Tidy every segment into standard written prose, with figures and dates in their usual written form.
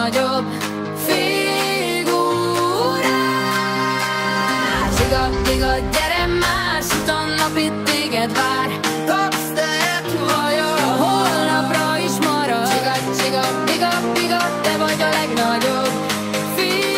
legnagyobb figurás. Csiga, gyere más, uton nap itt téged vár. Kapsz tehet vajon, a holnapra is marad. Csiga, te vagy a legnagyobb figurás.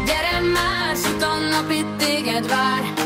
Gyere más, uton nap itt téged vár.